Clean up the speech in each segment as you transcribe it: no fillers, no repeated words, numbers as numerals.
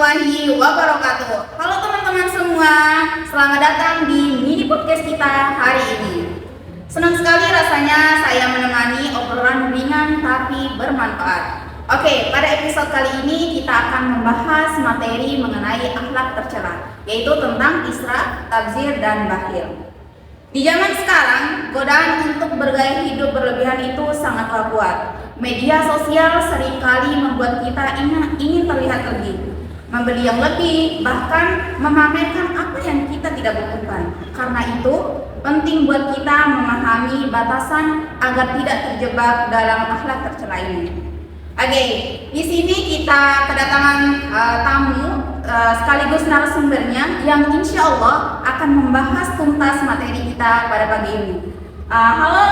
warahmatullahi wabarakatuh. Halo teman-teman semua, selamat datang di mini podcast kita hari ini. Senang sekali rasanya saya menemani obrolan ringan tapi bermanfaat. Oke, pada episode kali ini kita akan membahas materi mengenai akhlak tercela, yaitu tentang isra, tabzir, dan bakhil. Di zaman sekarang, godaan untuk bergaya hidup berlebihan itu sangatlah kuat. Media sosial seringkali membuat kita ingin terlihat lebih, membeli yang lebih, bahkan memamerkan apa yang kita tidak butuhkan. Karena itu, penting buat kita memahami batasan agar tidak terjebak dalam akhlak tercela ini. Oke, di sini kita kedatangan tamu sekaligus narasumbernya yang insya Allah akan membahas tuntas materi kita pada pagi ini. Halo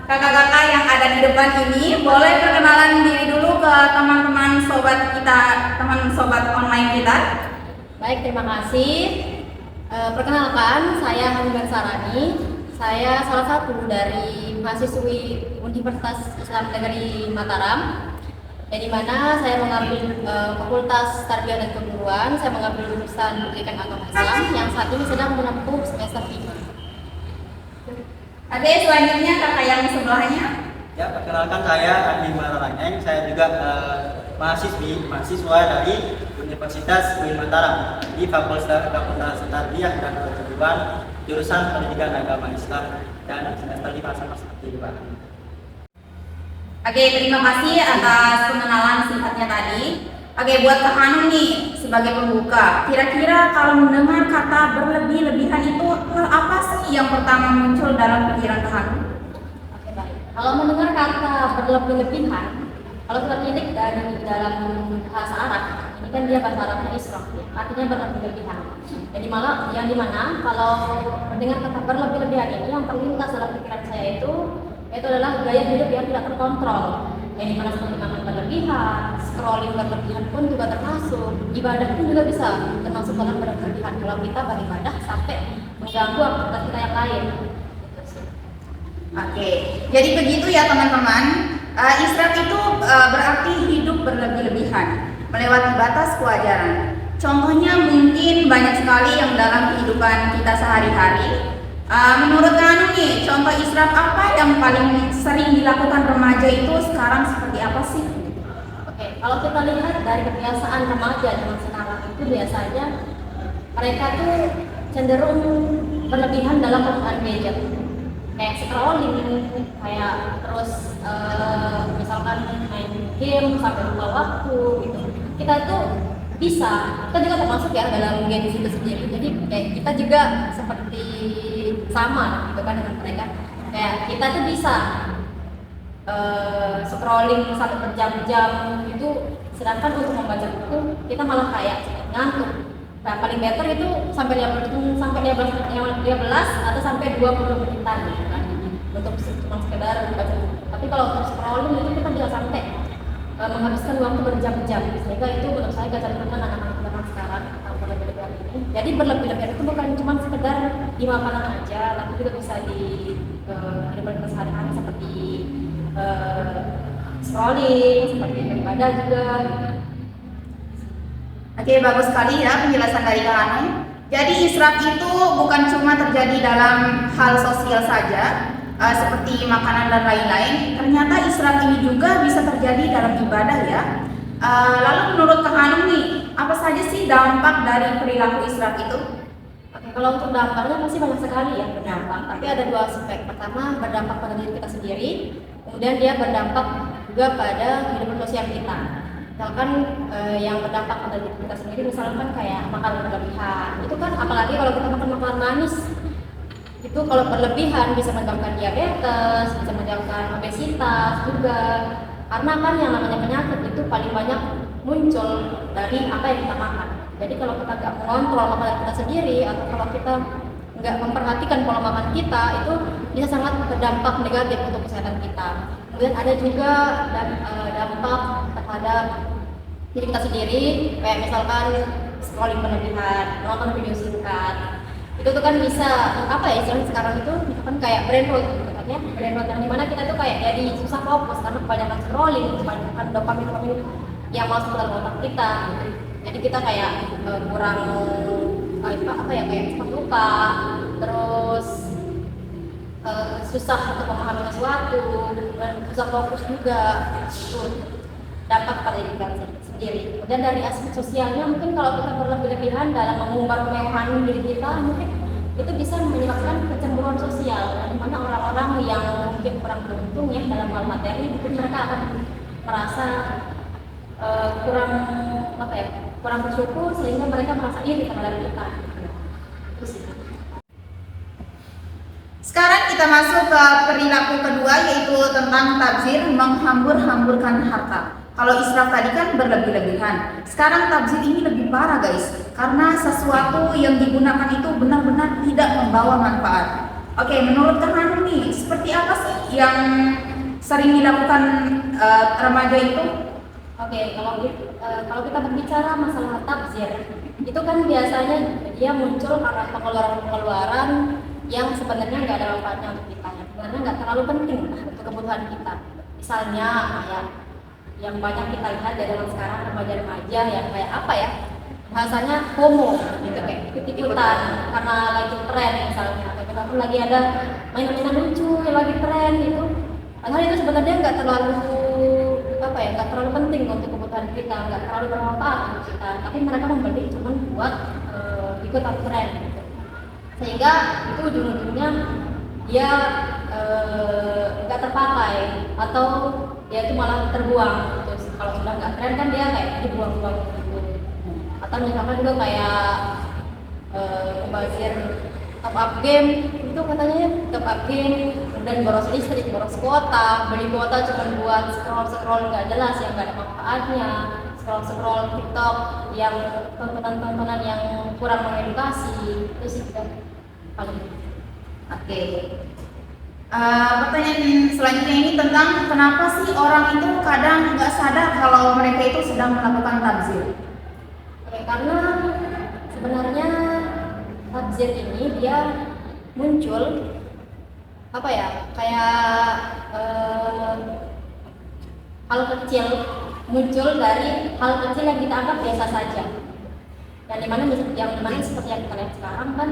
kakak-kakak yang ada di depan ini, boleh perkenalan diri dulu ke teman-teman sobat kita, teman sobat online kita. Baik, terima kasih. Perkenalkan, saya Hamdan Sarani. Saya salah satu dari mahasiswi Universitas Islam Negeri Mataram, di mana saya mengambil Fakultas Tarbiyah dan Keguruan. Saya mengambil jurusan Pendidikan Agama Islam yang saat ini sedang menempuh semester 5. Oke, selanjutnya kakak yang sebelahnya. Ya, perkenalkan saya Andi Mararangeng. Saya juga mahasiswa dari Universitas UIN Mataram di Fakultas Tarbiyah dan Keguruan, jurusan Pendidikan Agama Islam, dan semester 5 sama seperti Pak. Oke, terima kasih atas pengenalan singkatnya tadi. Oke, buat Kak Hanum nih sebagai pembuka, kira-kira kalau mendengar kata berlebih-lebihan itu hal apa sih yang pertama muncul dalam pikiran Kak Hanum? Oke, baik. Kalau mendengar kata berlebih-lebihan, kalau kita lihat dari dalam bahasa Arab, ini kan dia bahasa Arabnya israf, artinya berlebih-lebihan. Jadi malah yang dimana kalau mendengar kata berlebih-lebihan ini yang terlintas dalam pikiran saya itu adalah gaya hidup yang tidak terkontrol. Yang dimana seperti makan berlebihan, scrolling berlebihan pun juga termasuk. Ibadah pun juga bisa termasuk dalam berlebihan. Kalau kita beribadah sampai mengganggu aktivitas kita yang lain. Oke, jadi begitu ya teman-teman. Israf itu berarti hidup berlebih-lebihan, melewati batas kewajaran. Contohnya mungkin banyak sekali yang dalam kehidupan kita sehari-hari. Menurut Kanu nih, contoh israf apa yang paling sering dilakukan remaja itu sekarang seperti apa sih? Oke, kalau kita lihat dari kebiasaan remaja zaman sekarang itu biasanya mereka tuh cenderung berlebihan dalam penggunaan gadget, kayak scrolling, kayak terus misalkan main game sampai lupa waktu gitu. Kita juga termasuk ya dalam game itu sendiri. Jadi kayak kita juga seperti sama gitu kan dengan mereka. Kayak kita tuh bisa scrolling sampai berjam-jam itu, sedangkan untuk membaca buku kita malah kayak ngantuk. Nah, paling better itu sampai 15 atau sampai 20 menitan gitu kan untuk cuma sekedar baca buku. Tapi kalau untuk scrolling itu kita bisa sampai menghabiskan waktu berjam-jam, sehingga itu menurut saya gak teman anak-anak zaman sekarang atau berlebih-lebihan ini. Jadi berlebih-lebihan itu bukan cuma sekedar di makanan aja, tapi juga bisa di kehidupan sehari-hari seperti scrolling, seperti beribadah juga. Oke, bagus sekali ya penjelasan dari Kak Hanum. Jadi israf itu bukan cuma terjadi dalam hal sosial saja, seperti makanan dan lain-lain. Ternyata israf ini juga bisa terjadi dalam ibadah ya. Lalu menurut Kak Hanum nih, apa saja sih dampak dari perilaku israf itu? Oke, kalau untuk dampaknya masih banyak sekali ya berdampak, tapi ada dua aspek. Pertama, berdampak pada diri kita sendiri, kemudian dia berdampak juga pada kehidupan sosial kita. Misalkan yang berdampak pada diri kita sendiri, misalkan kayak makan berlebihan, itu kan apalagi kalau kita makan makanan manis, itu kalau berlebihan bisa menyebabkan diabetes, bisa menyebabkan obesitas juga. Karena kan yang namanya penyakit itu paling banyak muncul dari apa yang kita makan. Jadi kalau kita nggak mengontrol makanan kita sendiri, atau kalau kita nggak memperhatikan pola makan kita, itu bisa sangat berdampak negatif untuk kesehatan kita. Kemudian ada juga dampak terhadap diri kita sendiri, kayak misalkan scrolling berlebihan, nonton video singkat. Itu tuh kan bisa apa ya istilahnya sekarang itu misalkan kayak brain rot gitu kan ya, brain rot yang dimana kita tuh kayak jadi susah fokus karena kebanyakan scrolling, kebanyakan dopamin yang masuk ke dalam otak kita. Jadi kita kayak kurang apa ya, kayak cepat lupa, terus susah untuk memahami sesuatu, dan susah fokus juga. Itu dampak pendidikan sendiri. Kemudian dari aspek sosialnya, mungkin kalau kita berlebih-lebihan dalam mengumbar kemewahan diri kita, mungkin itu bisa menyebabkan kecemburuan sosial, di mana orang-orang yang mungkin kurang beruntung ya dalam hal materi, mungkin mereka akan merasa kurang apa ya, kurang bersyukur, sehingga mereka merasa iri terhadap kita. Terus, Sekarang kita masuk ke perilaku kedua, yaitu tentang tabzir, menghambur-hamburkan harta. Kalau israf tadi kan berlebih-lebihan, sekarang tabzir ini lebih parah guys, karena sesuatu yang digunakan itu benar-benar tidak membawa manfaat. Oke, menurut Kang Hanum nih, seperti apa sih yang sering dilakukan remaja itu? Oke, kalau kita berbicara masalah tabzir, itu kan biasanya dia muncul karena pengeluaran-pengeluaran yang sebenarnya nggak ada manfaatnya untuk kita, sebenarnya nggak terlalu penting untuk kebutuhan kita. Misalnya kayak yang banyak kita lihat di zaman sekarang, remaja-remaja yang kayak apa ya, bahasanya FOMO gitu, kayak ikut-ikutan karena lagi tren misalnya, atau lagi ada mainan-mainan lucu yang lagi tren gitu. Padahal itu sebenarnya nggak terlalu apa ya, nggak terlalu penting untuk kebutuhan kita, nggak terlalu bermanfaat untuk kita, tapi mereka membeli cuma buat ikutan tren gitu. Sehingga itu ujung-ujungnya dia nggak terpakai, atau dia itu malah terbuang. Terus kalau sudah nggak tren kan dia kayak dibuang-buang gitu. Atau misalkan juga kayak membazir top up game, itu katanya top up game, kemudian boros listrik, boros kuota, beli kuota cuma buat scroll nggak jelas yang nggak ada manfaatnya, scroll TikTok yang tontonan yang kurang mengedukasi. Itu sih paling. Oke. Pertanyaan selanjutnya ini tentang kenapa sih orang itu kadang nggak sadar kalau mereka itu sedang melakukan tabzir? Oke, karena sebenarnya tabzir ini dia muncul apa ya, kayak hal kecil, muncul dari hal kecil yang kita anggap biasa saja. Yang dimana seperti yang kita lihat sekarang kan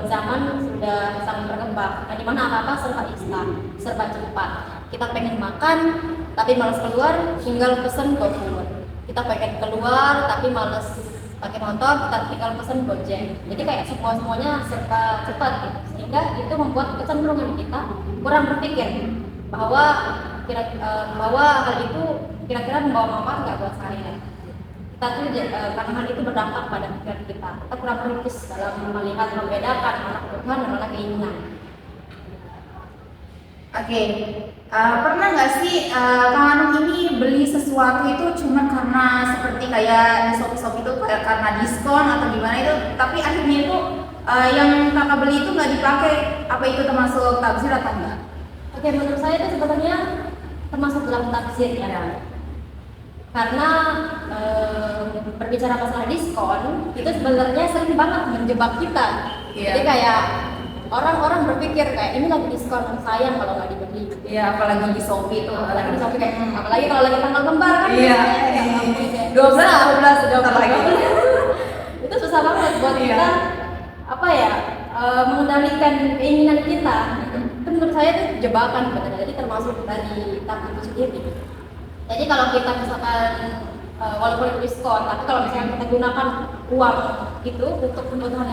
zaman sudah sangat berkembang, yang dimana apa-apa serba instan, serba cepat. Kita pengen makan tapi malas keluar, tinggal pesen GoFood. Kita pengen keluar tapi malas pakai motor, kita tinggal pesen Gojek. Jadi kayak semuanya serba cepat gitu. Sehingga itu membuat kecenderungan kita kurang berpikir bahwa hal itu kira-kira membawa manfaat nggak buat saya. Kita tuh karena hal itu berdampak pada pikiran kita kurang kritis dalam melihat, membedakan mana kebutuhan dan mana keinginan. Oke, pernah nggak sih Kang Hanum ini beli sesuatu itu cuma karena seperti kayak di Shopee itu kayak karena diskon atau gimana itu, tapi akhirnya itu yang kakak beli itu nggak dipakai, apa itu termasuk tabzir atau enggak? Oke, menurut saya itu sebenarnya termasuk dalam tabzir ya. Karena berbicara masalah diskon itu sebenarnya sering banget menjebak kita. Jadi kayak orang-orang berpikir kayak ini lagi diskon, sayang kalau nggak dibeli. Iya, apalagi di Shopee itu. Apalagi di Shopee kayak apalagi kalau lagi tanggal kembar kan. Iya. 12 lagi. Itu susah banget buat kita apa ya, mengendalikan keinginan kita. Itu menurut saya itu jebakan sebenarnya. Jadi termasuk dari tabzir itu sendiri. Jadi kalau kita misalkan walaupun itu diskon, tapi kalau misalnya kita gunakan uang itu untuk kebutuhan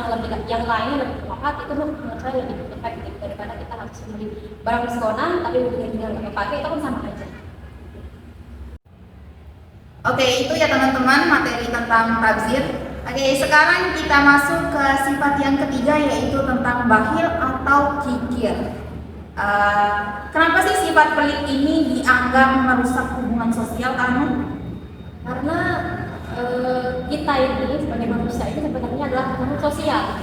yang lainnya lebih bermanfaat, itu menurut saya lebih efektif daripada kita harus beli barang diskonan tapi ujung-ujungnya nggak dipakai, itu kan sama aja. Oke, itu ya teman-teman materi tentang tabzir. Oke, sekarang kita masuk ke sifat yang ketiga, yaitu tentang bakhil atau kikir. Kenapa sih sifat pelit ini dianggap merusak hubungan sosial kamu? Karena kita ini sebagai manusia itu sebenarnya adalah makhluk sosial,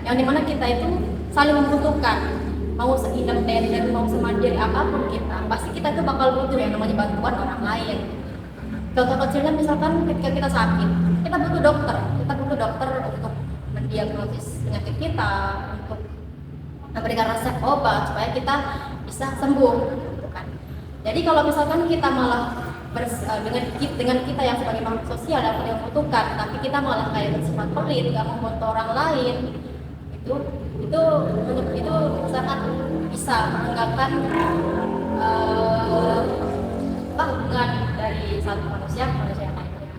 yang dimana kita itu saling membutuhkan, mau seindependen, mau semandiri apapun kita, pasti kita itu bakal butuh yang namanya bantuan orang lain. Contoh kecilnya misalkan ketika kita sakit, kita butuh dokter untuk mendiagnosis penyakit kita, untuk memberikan resep obat supaya kita bisa sembuh, gitu kan. Jadi kalau misalkan kita malah dengan kita yang sebagai makhluk sosial yang paling membutuhkan, tapi kita malah kayak bersifat pelit, nggak mau membantu orang lain, itu itu sangat bisa menegakkan hubungan dari satu manusia ke manusia yang lainnya.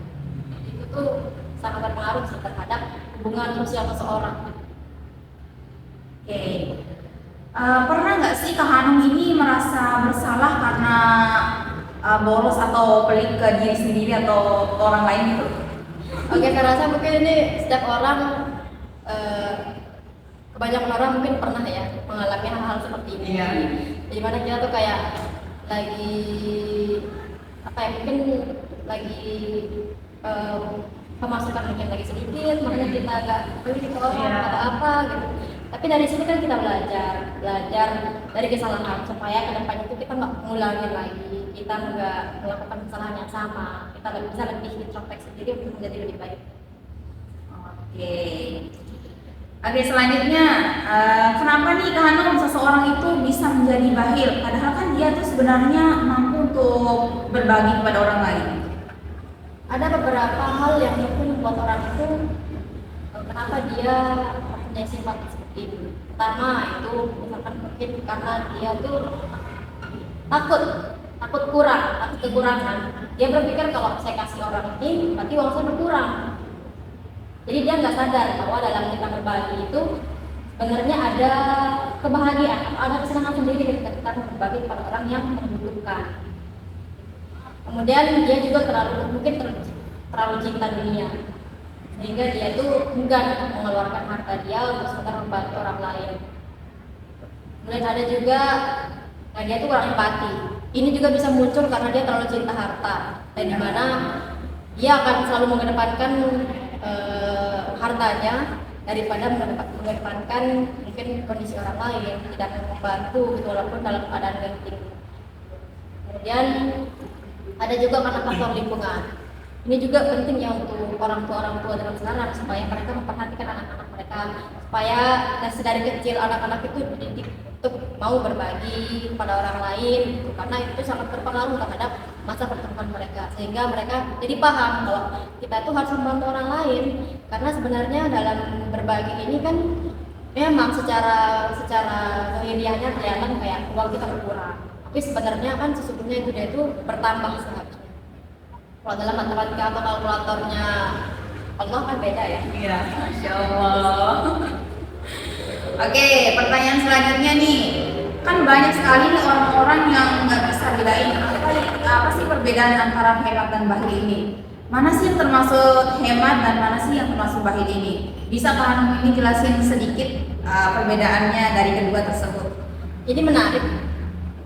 Itu tuh sangat berpengaruh sih terhadap hubungan sosial seseorang. Oke. Pernah nggak sih Kak Hanum ini merasa bersalah karena boros atau pelit ke diri sendiri atau ke orang lain gitu? Oke, saya rasa mungkin ini setiap orang, kebanyakan orang mungkin pernah ya mengalami hal-hal seperti ini. Iya. Dimana kita tuh kayak lagi apa ya, mungkin lagi pemasukan mungkin lagi sedikit, makanya kita agak beli ke orang Iya. atau apa gitu. Tapi dari sini kan kita belajar dari kesalahan supaya kedepannya itu kita nggak ngulangin lagi, kita nggak melakukan kesalahan yang sama, kita bisa lebih introspeksi diri untuk menjadi lebih baik. Oke. Oke, selanjutnya kenapa nih Kak Hanum seseorang itu bisa menjadi bakhil padahal kan dia tuh sebenarnya mampu untuk berbagi kepada orang lain? Ada beberapa hal yang mungkin membuat orang itu kenapa dia mempunyai sifat seperti ini. Pertama itu misalkan mungkin karena dia tuh takut kekurangan. Dia berpikir kalau saya kasih orang ini berarti uang saya berkurang. Jadi dia nggak sadar bahwa dalam kita berbagi itu sebenarnya ada kebahagiaan, ada kesenangan sendiri ketika kita berbagi kepada orang yang membutuhkan. Kemudian dia juga terlalu cinta dunia, sehingga dia itu enggan mengeluarkan harta dia untuk sekedar membantu orang lain. Kemudian ada juga, dia itu kurang empati. Ini juga bisa muncul karena dia terlalu cinta harta, dan dimana dia akan selalu mengedepankan hartanya daripada mengedepankan mungkin kondisi orang lain, tidak membantu gitu, walaupun dalam keadaan genting. Kemudian ada juga karena faktor lingkungan. Ini juga penting ya untuk orang tua dalam sekarang supaya mereka memperhatikan anak-anak mereka, supaya dari kecil anak-anak itu dididik untuk mau berbagi kepada orang lain gitu. Karena itu sangat berpengaruh terhadap masa pertumbuhan mereka, sehingga mereka jadi paham kalau kita itu harus membantu orang lain, karena sebenarnya dalam berbagi ini kan memang secara lahiriahnya kelihatan kayak uang kita berkurang, tapi sebenarnya kan sesungguhnya itu dia itu bertambah seharusnya. Kalau dalam matematika atau kalkulatornya Allah kan beda ya. Iya, Masya Allah. Oke, pertanyaan selanjutnya nih, kan banyak sekali nih orang-orang yang nggak bisa bedain apa sih perbedaan antara hemat dan bakhil ini. Mana sih yang termasuk hemat dan mana sih yang termasuk bakhil ini? Bisa Kak Hanum ini jelasin sedikit perbedaannya dari kedua tersebut? Ini menarik,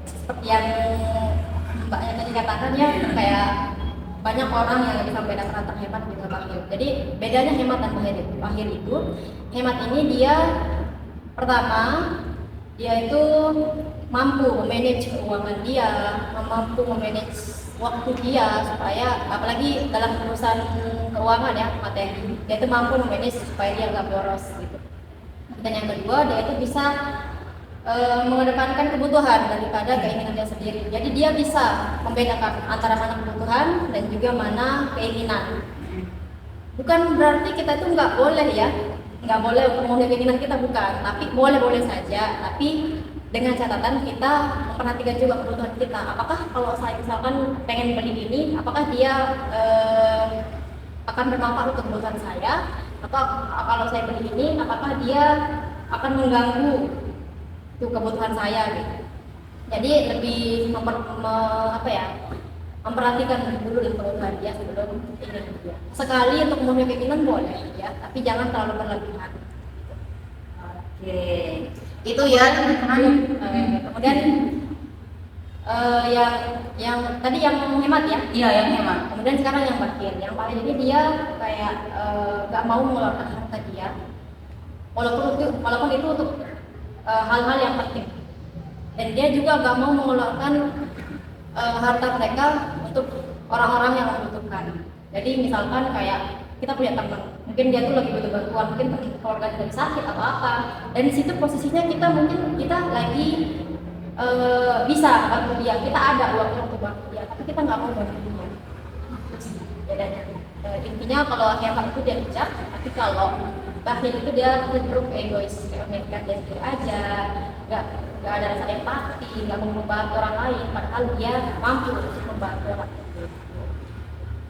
seperti yang Mbaknya tadi katakan ya, kayak banyak orang yang bisa membedakan antara hemat dan bakhil. Jadi bedanya hemat dan bakhil itu, hemat ini dia pertama dia itu mampu memanage keuangan dia, mampu memanage waktu dia, supaya apalagi dalam urusan keuangan ya, materi, dia itu mampu memanage supaya dia nggak boros gitu. Dan yang kedua, dia itu bisa mengedepankan kebutuhan daripada keinginan dia sendiri. Jadi dia bisa membedakan antara mana kebutuhan dan juga mana keinginan. Bukan berarti kita itu nggak boleh memenuhi keinginan kita, bukan, tapi boleh saja, tapi dengan catatan kita memperhatikan juga kebutuhan kita. Apakah kalau saya misalkan pengen beli ini, apakah dia akan bermanfaat untuk kebutuhan saya, atau kalau saya beli ini, apakah dia akan mengganggu itu kebutuhan saya gitu. Jadi lebih memperhatikan dulu kebutuhan dia sebelum keinginan dia. Sekali untuk memenuhi keinginan boleh ya, tapi jangan terlalu berlebihan. Oke, itu ya teman-teman. Kemudian yang tadi yang menghemat ya. Iya, yang hemat. Kemudian sekarang yang bakhil. Yang paling ini dia kayak nggak mau mengeluarkan harta dia, walaupun itu untuk hal-hal yang penting. Dan dia juga nggak mau mengeluarkan harta mereka untuk orang-orang yang membutuhkan. Jadi misalkan kayak kita punya teman, mungkin dia tuh lagi butuh bantuan, mungkin keluarga lagi sakit atau apa, dan di situ posisinya kita lagi bisa bantu dia, kita ada uangnya untuk bantu dia, tapi kita nggak mau bantu dia. bedanya. Intinya kalau hemat itu dia bijak, tapi kalau bakhil itu dia cenderung egois, kayak dia sendiri aja, nggak ada rasa empati, nggak mau membantu orang lain, padahal dia mampu untuk membantu orang lain.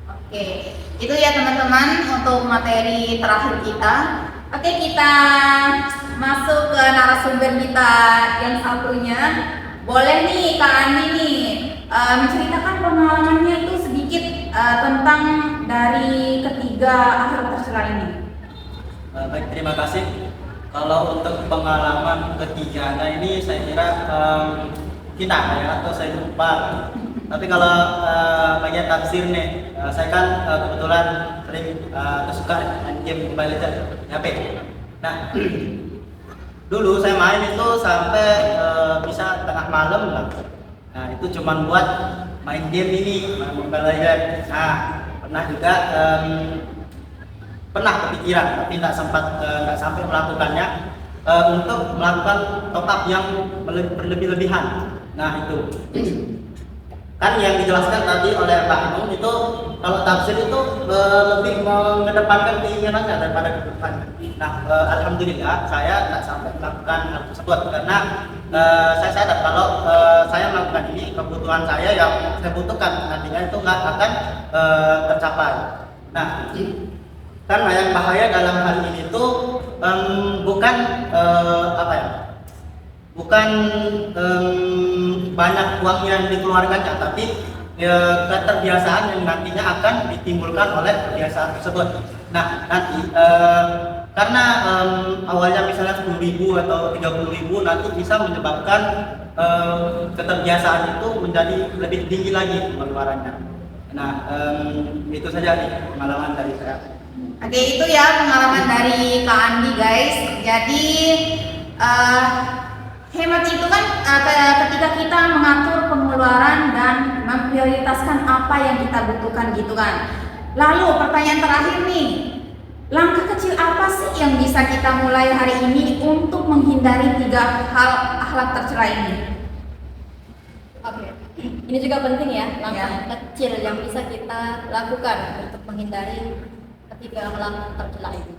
Oke, itu ya teman-teman untuk materi terakhir kita. Oke, kita masuk ke narasumber kita yang satunya. Boleh nih Kak Andi nih menceritakan pengalamannya itu sedikit tentang dari ketiga akhlak tercela ini. Baik, terima kasih. Kalau untuk pengalaman ketiganya ini saya kira kita ya, atau saya lupa. Tapi kalau bagian tafsir nih, saya kan kebetulan sering suka main game Mobile Legends HP. Nah, dulu saya main itu sampai bisa tengah malam lah. Nah, itu cuma buat main game ini, main Mobile Legends. Nah, pernah juga pernah kepikiran tapi nggak sampai melakukannya untuk melakukan top up yang berlebih-lebihan. Nah, itu kan yang dijelaskan tadi oleh Pak Anung itu kalau tafsir itu lebih mengedepankan keinginannya daripada kebutuhannya. Nah, alhamdulillah saya nggak sampai melakukan hal tersebut karena saya sadar kalau saya melakukan ini kebutuhan saya yang saya butuhkan nantinya itu nggak akan tercapai. Nah, karena yang bahaya dalam hal ini tuh bukan bukan banyak uang yang dikeluarkannya, tapi keterbiasaan yang nantinya akan ditimbulkan oleh kebiasaan tersebut. Nah, nanti karena awalnya misalnya 10.000 atau 30.000 nanti bisa menyebabkan keterbiasaan itu menjadi lebih tinggi lagi pengeluarannya. Nah, itu saja nih pengalaman dari saya. Oke, itu ya pengalaman dari Kak Andi guys. Jadi hemat itu kan ketika kita mengatur pengeluaran dan memprioritaskan apa yang kita butuhkan gitu kan. Lalu pertanyaan terakhir nih, langkah kecil apa sih yang bisa kita mulai hari ini untuk menghindari 3 hal akhlak tercela ini? Oke, ini juga penting ya, langkah kecil yang bisa kita lakukan untuk menghindari 3 akhlak tercela ini.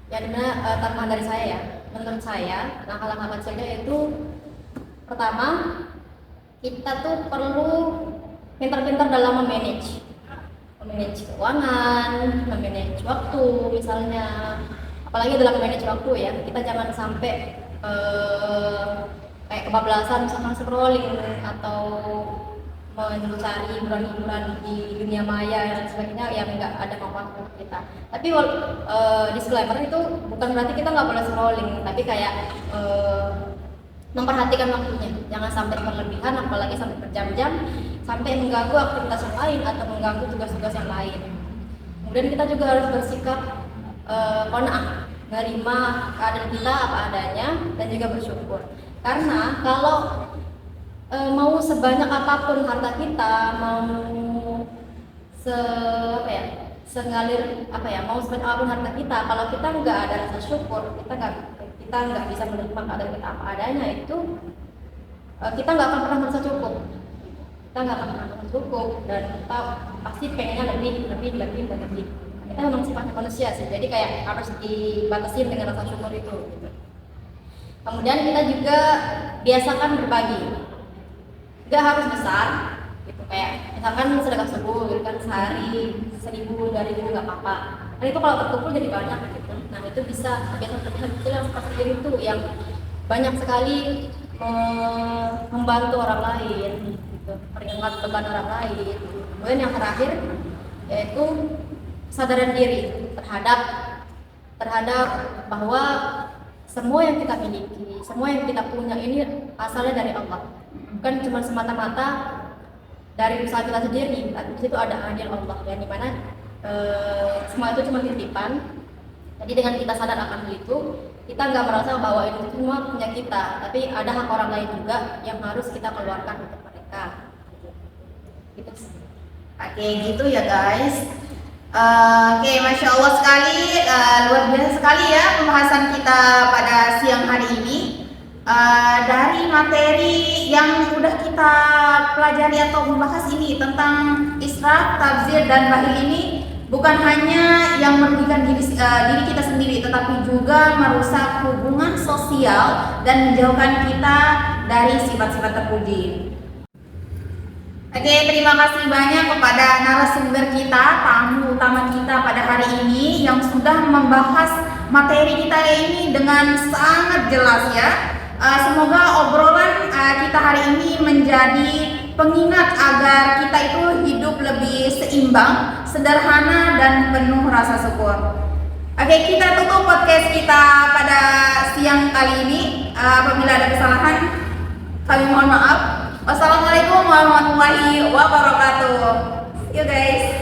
Yang tambahan dari saya ya, menurut saya langkah-langkah kecilnya itu pertama, kita tuh perlu pintar-pintar dalam memanage keuangan, memanage waktu misalnya, apalagi dalam memanage waktu ya, kita jangan sampai kayak kebablasan misalkan scrolling atau mencari hiburan-hiburan di dunia maya dan sebagainya yang nggak ada manfaat untuk kita. Tapi disclaimer itu bukan berarti kita nggak boleh scrolling, tapi kayak memperhatikan waktunya, jangan sampai berlebihan, apalagi sampai berjam-jam, sampai mengganggu aktivitas yang lain atau mengganggu tugas-tugas yang lain. Kemudian kita juga harus bersikap qanaah, menerima keadaan kita apa adanya dan juga bersyukur. Karena kalau mau sebanyak apapun harta kita, mau mau sebanyak apapun harta kita, kalau kita nggak ada rasa syukur, kita nggak bisa menerima keadaan kita apa adanya, itu kita nggak akan pernah merasa cukup. Kita nggak akan pernah merasa cukup dan kita pasti pengennya lebih. Kita memang sifatnya manusia sih, jadi kayak harus dibatasi dengan rasa syukur itu. Gitu. Kemudian kita juga biasakan berbagi. Gak harus besar, gitu kayak misalkan sedekah subuh, gitu kan sehari 1.000, 2.000 nggak apa-apa. Dan itu kalau terkumpul jadi banyak, gitu. Nah itu bisa kebiasaan kecil yang seperti itu yang banyak sekali membantu orang lain, gitu, meringankan beban orang lain. Kemudian yang terakhir yaitu kesadaran diri terhadap bahwa semua yang kita miliki, semua yang kita punya ini asalnya dari Allah. Bukan cuma semata-mata dari usaha kita sendiri, tapi di situ ada adil Allah yang dimana semua itu cuma titipan. Jadi dengan kita sadar akan hal itu, kita nggak merasa bahwa itu semua punya kita, tapi ada hak orang lain juga yang harus kita keluarkan untuk mereka. Gitu. Oke, gitu ya guys. Oke, Masya Allah sekali, luar biasa sekali ya pembahasan kita pada siang hari ini. dari materi yang udah kita pelajari atau membahas ini tentang israf, tabzir, dan bakhil ini bukan hanya yang merugikan diri kita sendiri, tetapi juga merusak hubungan sosial dan menjauhkan kita dari sifat-sifat terpuji. Oke, terima kasih banyak kepada narasumber kita, tamu utama kita pada hari ini yang sudah membahas materi kita ini dengan sangat jelas ya. Semoga obrolan kita hari ini menjadi pengingat agar kita itu hidup lebih seimbang, sederhana, dan penuh rasa syukur. Oke, kita tutup podcast kita pada siang kali ini. Apabila ada kesalahan, kami mohon maaf. Wassalamualaikum warahmatullahi wabarakatuh. See you guys.